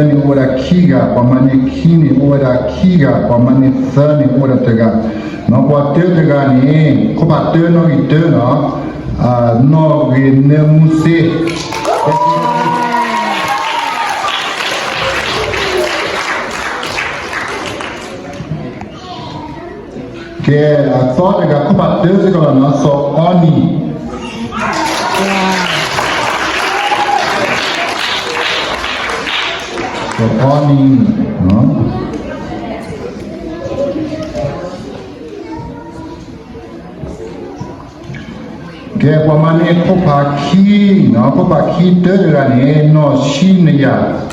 ni ora kiga pamane kini ora kiga pamane sani ora tega no kwa tega ni ko ba te no ite no no ge ne muse ke so tega ko ba te se ko no so oni Warning, no? Kaya pamane ko paki, no? Ko paki terane no shinya.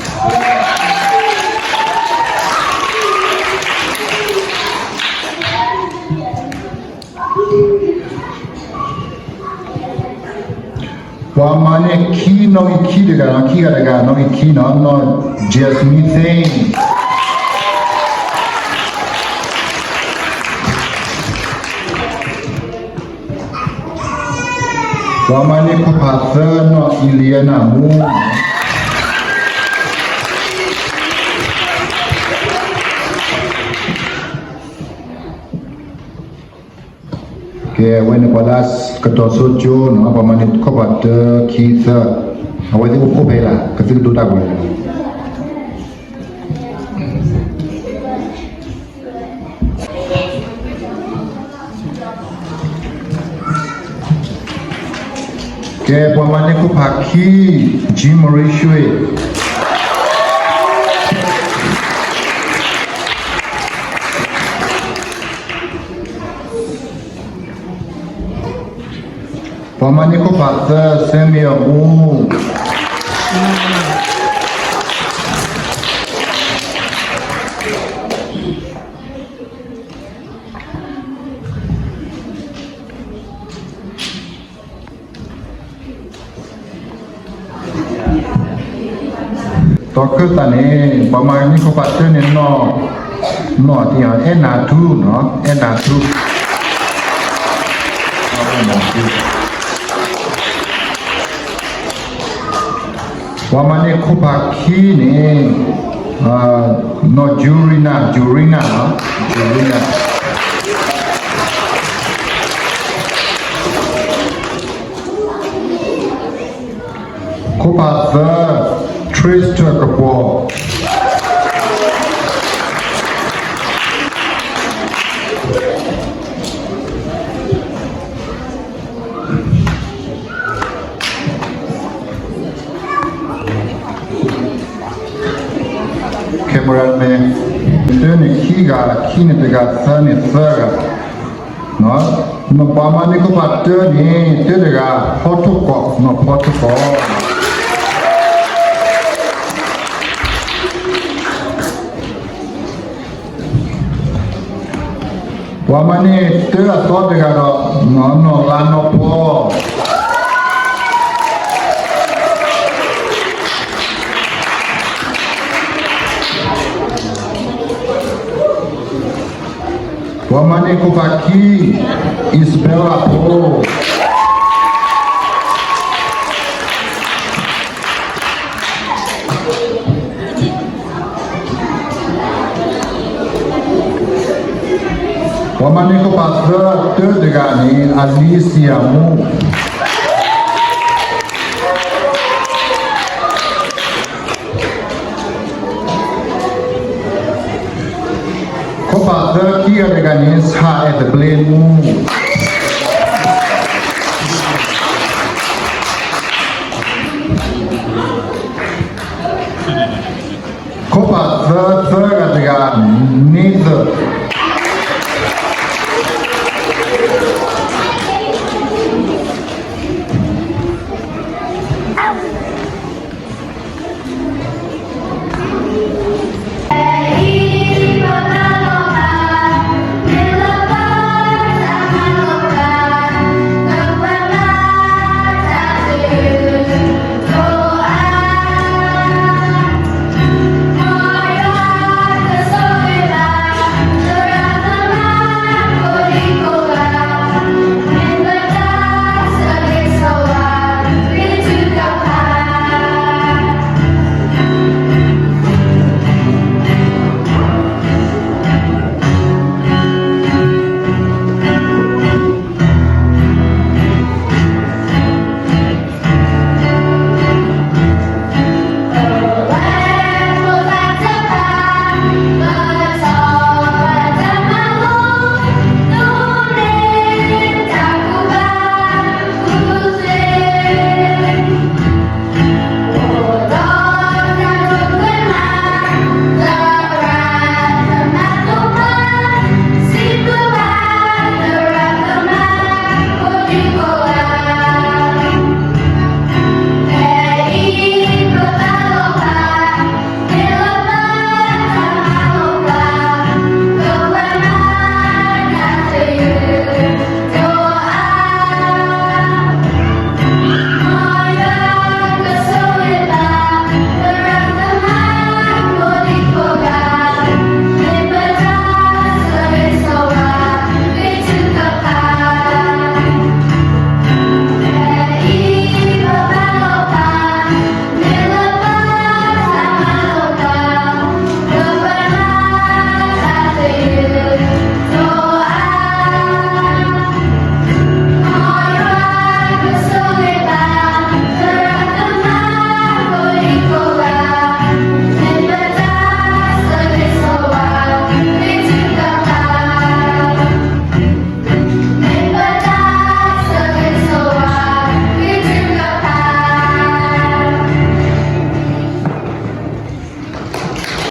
Wamane ki no iki daga no ki daga no iki no just me thing. Wamane ko pasa no iliana mu. Que when palas ketua sojo no pamane ko bat kita awak tu ko bela ketika tu tak boleh ke pamane ko paki Jim Ratio pamane ko pasa semia mu Toke tane pamane ko pasa ne no dia enatu no enatu Wamane kupaki ni no jurina kupasa trace to kapo Camera me ni kini pega sani saga no pamane ko patte ni tega photocop no photocop pamane tega to tega no lano po Wamane ko paki Isabella po Wamane ko pasa terdegani Alicia mu Father kia dengan sa at the blame mu. Ko father dengan neither